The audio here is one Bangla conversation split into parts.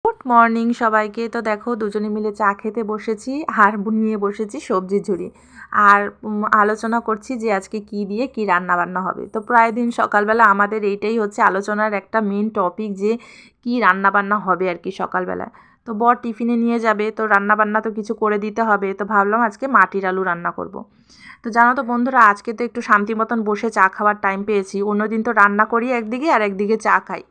গুড মর্নিং সবাইকে। তো দেখো দুজনে মিলে চা খেতে বসেছি আর নিয়ে বসেছি সবজির ঝুড়ি আর আলোচনা করছি যে আজকে কি দিয়ে কি রান্না বান্না হবে। তো প্রায় দিন সকালবেলা আমাদের এইটাই হচ্ছে আলোচনার একটা মেন টপিক যে কি রান্না বান্না হবে আর কি সকালবেলা। তো বর টিফিনে নিয়ে যাবে, তো রান্না বান্না তো কিছু করে দিতে হবে। তো ভাবলাম আজকে মাটির আলু রান্না করব। তো জানো তো বন্ধুরা, আজকে তো একটু শান্তি মতন বসে চা খাওয়ার টাইম পেয়েছি। অন্যদিন তো রান্না করি একদিকে আর একদিকে চা খাই,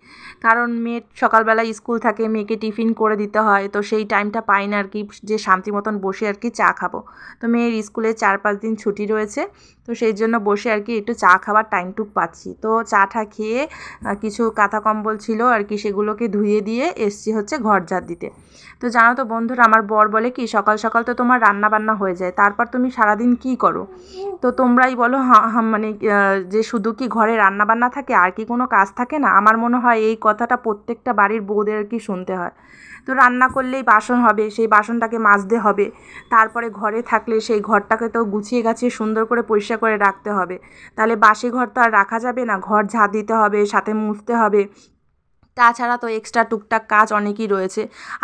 কারণ মেয়ের সকালবেলা স্কুল থাকে, মেয়েকে টিফিন করে দিতে হয়। তো সেই টাইমটা পাই না আর কি যে শান্তি মতন বসে আর কি চা খাবো। তো মেয়ের স্কুলে 4-5 দিন ছুটি রয়েছে, তো সেই জন্য বসে আর কি একটু চা খাওয়ার টাইমটুক পাচ্ছি। তো চাটা খেয়ে কিছু কাঁথা কম্বল ছিল আর কি, সেগুলোকে ধুয়ে দিয়ে এসছি হচ্ছে ঘর ঝাড় দিতে। তো জানো তো বন্ধুরা, আমার বর বলে কি সকাল সকাল তো তোমার রান্না বান্না হয়ে যায়, তারপর তুমি সারাদিন কী করো? তো তোমরাই বলো, মানে যে শুধু কি ঘরে রান্না বান্না থাকে আর কি কোনো কাজ থাকে না? আমার মনে হয় এই কথাটা প্রত্যেকটা বাড়ির বউদের আর কি শুনতে হয়। তো রান্না করলেই বাসন হবে, সেই বাসনটাকে মাজতে হবে, তারপরে ঘরে থাকলে সেই ঘরটাকে তো গুছিয়ে গাছিয়ে সুন্দর করে পরিষ্কার করে রাখতে হবে। তাহলে বাসি ঘর তো আর রাখা যাবে না, ঘর ঝাড় দিতে হবে, সাথে মুছতে হবে। তাছাড়া তো এক্সট্রা টুকটাক কাজ অনেকই রয়েছে।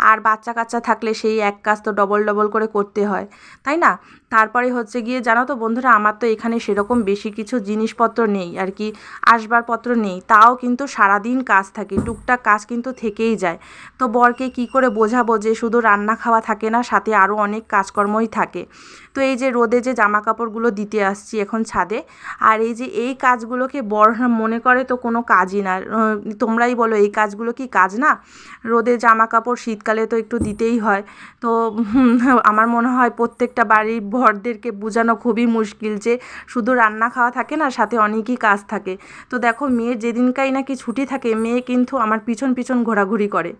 আর বাচ্চা কাচ্চা থাকলে সেই এক কাজ তো ডবল ডবল করে করতে হয়, তাই না? তারপরে হচ্ছে গিয়ে জানো তো বন্ধুরা, আমার তো এখানে সেরকম বেশি কিছু জিনিসপত্র নেই আর কি, আসবাবপত্র নেই, তাও কিন্তু সারাদিন কাজ থাকে, টুকটাক কাজ কিন্তু থেকেই যায়। তো বরকে কি করে বোঝাবো যে শুধু রান্না খাওয়া থাকে না, সাথে আরও অনেক কাজকর্মই থাকে। তো এই যে রোদে যে জামা কাপড়গুলো দিতে আসছি এখন ছাদে, আর এই যে এই কাজগুলোকে বর মনে করে তো কোনো কাজই না। তোমরাই বলো এই কাজগুলো কি কাজ না? রোদে জামা কাপড় শীতকালে তো একটু দিতেই হয়। তো আমার মনে হয় প্রত্যেকটা বাড়ির বরদেরকে বোঝানো খুবই মুশকিল যে শুধু রান্না খাওয়া থাকে না, সাথে অনেকই কাজ থাকে। তো দেখো, মেয়ের যেদিনকাই নাকি ছুটি থাকে, মেয়ে কিন্তু আমার পিছন পিছন ঘোরাঘুরি করে।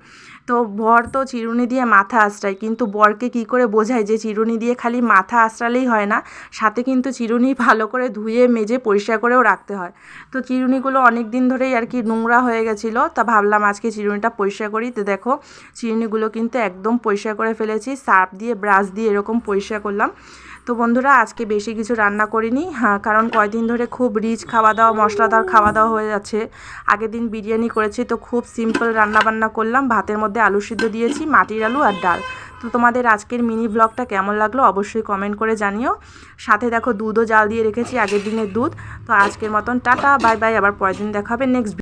তো বর তো চিরুনি দিয়ে মাথা আঁচড়ায়, কিন্তু বরকে কি করে বোঝায় যে চিরুনি দিয়ে খালি মাথা আঁচড়ালেই হয় না, সাথে কিন্তু চিরুনি ভালো করে ধুয়ে মেজে পরিষ্কার করেও রাখতে হয়। তো চিরুনিগুলো অনেক দিন ধরেই আর কি নোংরা হয়ে গেছিলো, তা ভাবলাম আজকে চিরুনিটা পরিষ্কার করি। তো দেখো, চিরুনিগুলো কিন্তু একদম পরিষ্কার করে ফেলেছি, সার্ফ দিয়ে ব্রাশ দিয়ে এরকম পরিষ্কার করলাম। তো বন্ধুরা, আজকে বেশি কিছু রান্না করিনি, কারণ কয়দিন ধরে খুব রিচ খাওয়া দাওয়া, মশলাদার খাওয়া দাওয়া হয়ে যাচ্ছে। আগের দিন বিরিয়ানি করেছি, তো খুব সিম্পল রান্না বান্না করলাম। ভাতের মধ্যে আলু সিদ্ধ দিয়েছি, মাটির আলু আর ডাল। তো তোমাদের আজকের মিনি ব্লগটা কেমন লাগলো অবশ্যই কমেন্ট করে জানিও। সাথে দেখো দুধও জাল দিয়ে রেখেছি, আগের দিনের দুধ। তো আজকের মতন টাটা, বাই বাই, আবার পরের দিন দেখা হবে নেক্সট